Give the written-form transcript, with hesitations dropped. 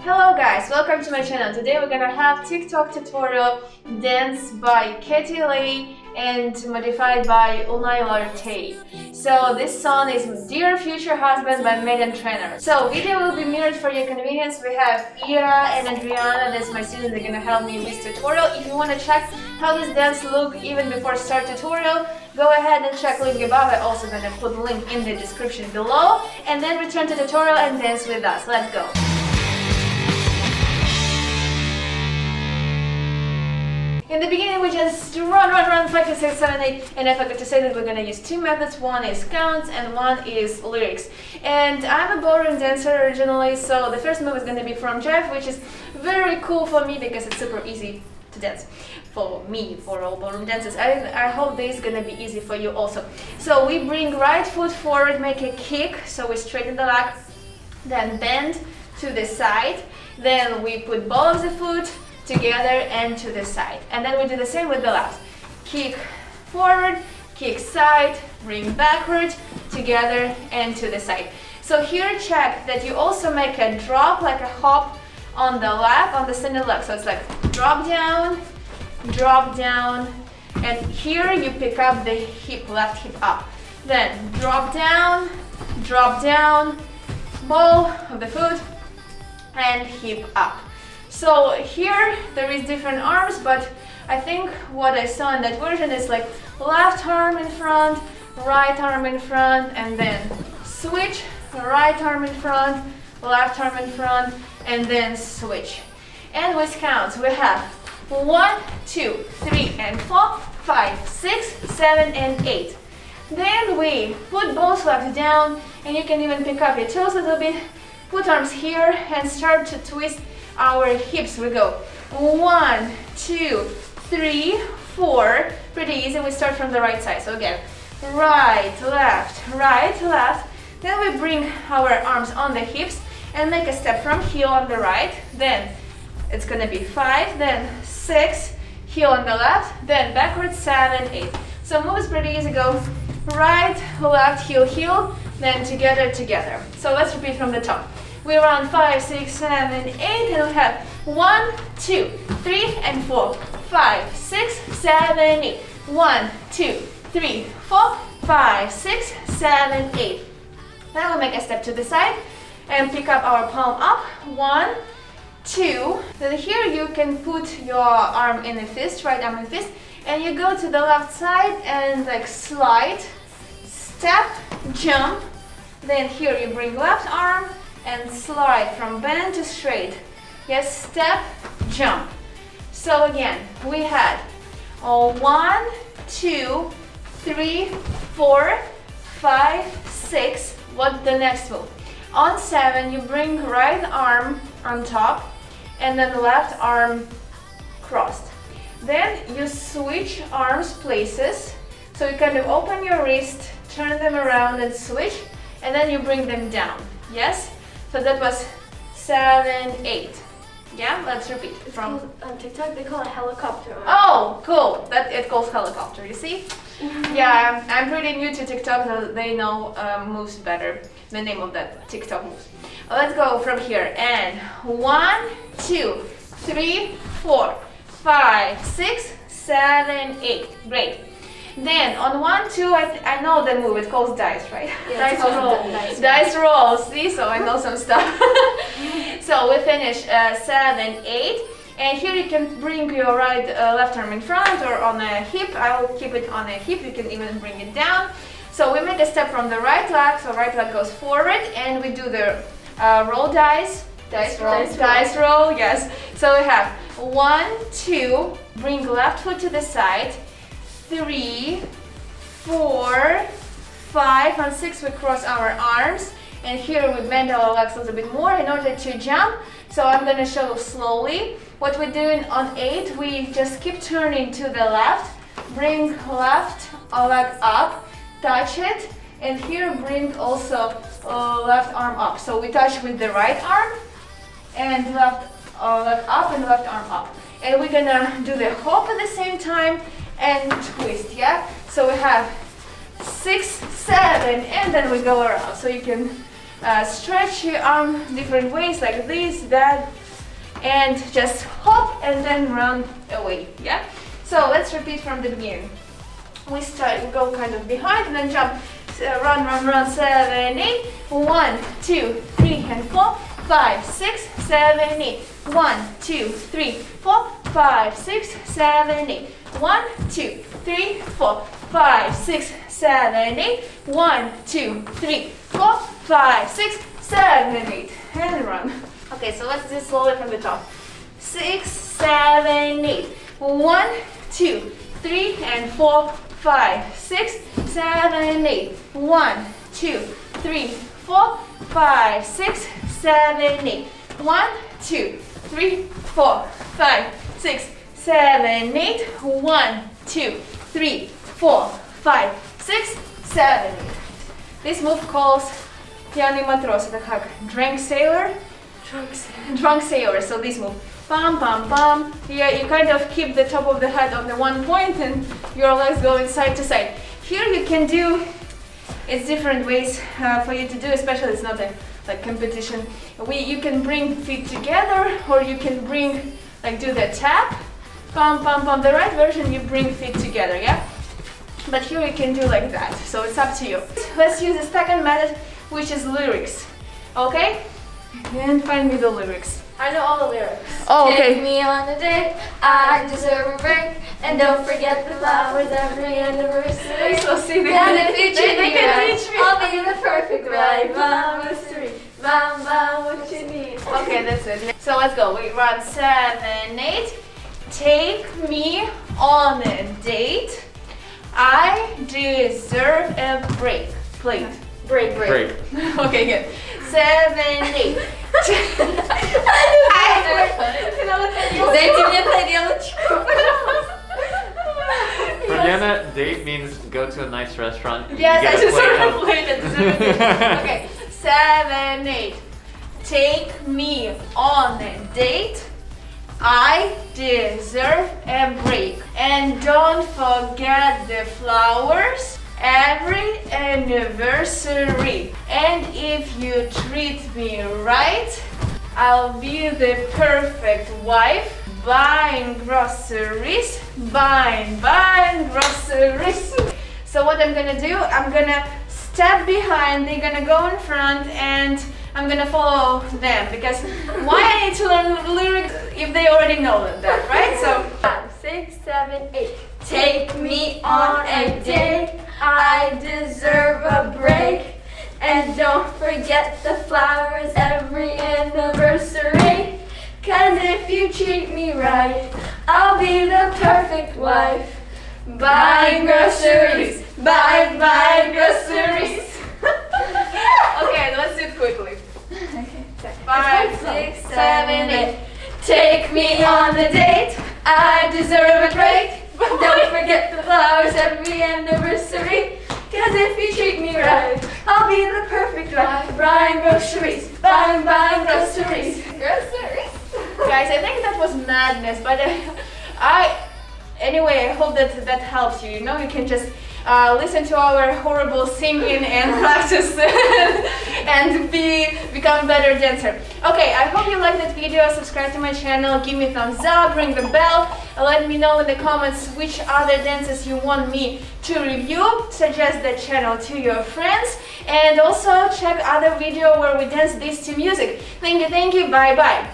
Hello guys, welcome to my channel. Today we're gonna have TikTok tutorial dance by Katie Lee and modified by Unai Tay. So this song is Dear Future Husband by Meghan Trainor. So video will be mirrored for your convenience. We have Ira and Adriana, that's my students, they're gonna help me in this tutorial. If you wanna check how this dance look even before start tutorial, go ahead and check link above. I'm also gonna put link in the description below, and then return to tutorial and dance with us. Let's go. In the beginning, we just run 5 to 6, 7, 8, and I forgot to say that we're gonna use two methods. One is counts and one is lyrics. And I'm a ballroom dancer originally, so the first move is gonna be from Jeff, which is very cool for me because it's super easy to dance. For me, for all ballroom dancers. I hope this is gonna be easy for you also. So we bring right foot forward, make a kick, so we straighten the leg, then bend to the side, then we put ball of the foot together and to the side, and then we do the same with the left. Kick forward, kick side, bring backward, together and to the side. So here check that you also make a drop, like a hop on the lap, on the center leg. So it's like drop down, and here you pick up the hip, left hip up. Then drop down, ball of the foot, and hip up. So here there is different arms, but I think what I saw in that version is like left arm in front, right arm in front, and then switch, right arm in front, left arm in front, and then switch. And with counts we have 1, 2, 3, and 4, 5, 6, 7, and 8. Then we put both legs down, and you can even pick up your toes a little bit, put arms here, and start to twist our hips. We go 1, 2, 3, 4. Pretty easy. We start from the right side. So again, right, left. Then we bring our arms on the hips and make a step from heel on the right. Then it's gonna be 5, then 6, heel on the left, then backwards 7, 8. So moves pretty easy. Go right, left, heel, then together. So let's repeat from the top. We run 5, 6, 7, 8, and we have 1, 2, 3, and 4, 5, 6, 7, 8. 1, 2, 3, 4, 5, 6, 7, 8. Then we make a step to the side and pick up our palm up. 1, 2. Then here you can put your arm in a fist, right arm in fist, and you go to the left side and like slide, step, jump. Then here you bring left arm and slide from bend to straight. Yes, step, jump. So again, we had 1, 2, 3, 4, 5, 6. What's the next move? On 7, you bring right arm on top and then left arm crossed. Then you switch arms places. So you kind of open your wrist, turn them around and switch, and then you bring them down. Yes? So that was 7, 8. Yeah, let's repeat. From on TikTok, they call it helicopter. Oh, cool. That it calls helicopter. You see? Yeah, I'm pretty new to TikTok, so they know moves better. The name of that TikTok moves. Let's go from here. And 1, 2, 3, 4, 5, 6, 7, 8. Great. Then on 1, 2, I know the move. It calls dice, right? Yeah, dice roll. Dice roll. See, so I know some stuff. So we finish 7, 8, and here you can bring your right left arm in front or on a hip. I will keep it on a hip. You can even bring it down. So we make a step from the right leg. So right leg goes forward, and we do the roll dice. Dice roll. Yes. So we have 1, 2. Bring left foot to the side. 3, 4, 5, and 6 we cross our arms, and here we bend our legs a little bit more in order to jump. So I'm going to show slowly. What we're doing on 8, we just keep turning to the left, bring left leg up, touch it, and here bring also left arm up. So we touch with the right arm and left leg up and left arm up. And we're gonna do the hop at the same time and twist, yeah? So we have 6, 7, and then we go around. So you can stretch your arm different ways, like this, that, and just hop and then run away. Yeah. So let's repeat from the beginning. We go kind of behind and then jump. Run, run, run. 7, 8. 1, 2, 3, and 4, 5, 6, 7, 8. 1, 2, 3, 4, 5, 6, 7, 8. 1, 2, 3, 4, 5, 6, 7, 8. 1, 2, 3, 4, 5, 6, 7, 8. And run. Okay, so let's do slowly from the top. 6, 7, 8. 1, 2, 3, and 4, 5, 6, 7, 8. 1, 2, 3, 4, 5, 6, 7, 8. 1, 2, 3, 4, 5, 6, 7, 8. 1, 2, 3, 4, 5, 6, 7, 8. This move calls пьяный матрос. Это как drunk sailor. Drunk sailor. So this move. Bam, bam, bam. Yeah, you kind of keep the top of the head on the one point and your legs going side to side. Here you can do, it's different ways for you to do, especially it's not a like competition. You can bring feet together or you can bring, like do the tap. Pam, pam, pam. The right version you bring feet together, yeah? But here you can do like that, so it's up to you. Let's use the second method, which is lyrics. Okay? And find me the lyrics. I know all the lyrics. Oh, okay. Take me on a date, I deserve a break, and don't forget the flowers every anniversary. So see, they And if you treat they me can right, teach me. I'll be the perfect wife. Bam, mystery. Bam, bam, what you need. Okay, that's it. So let's go. We run 7, 8. Take me on a date. I deserve a break. Break. Okay, good. 7, 8. Дайте мне тарелочку. For Diana, date means go to a nice restaurant. You Yes, get I a just plate sort of of- played it. Okay, 7, 8. Take me on a date. I deserve a break. And don't forget the flowers every anniversary. And if you treat me right, I'll be the perfect wife. Buying groceries, buying groceries. So what I'm gonna do, I'm gonna step behind, they're gonna go in front, and I'm gonna follow them, because why I need to learn the lyrics if they already know that, right? So 6, 7, 8. Take me on a date. I deserve a break. And don't forget the flowers every anniversary. 'Cause if you treat me right, I'll be the perfect wife. Buying groceries, buying groceries. okay, let's do it quickly. 5, 6, 7, 8. Take me on a date. I deserve a break. Don't forget the flowers every anniversary. 'Cause if you treat me right, I'll be the perfect wife. Buying groceries, buying groceries. Guys, I think that was madness, but anyway, I hope that helps you. You know, you can just listen to our horrible singing and practice and become a better dancer. Okay, I hope you liked that video. Subscribe to my channel, give me a thumbs up, ring the bell, let me know in the comments which other dances you want me to review. Suggest the channel to your friends, and also check other video where we dance this to music. Thank you, bye bye.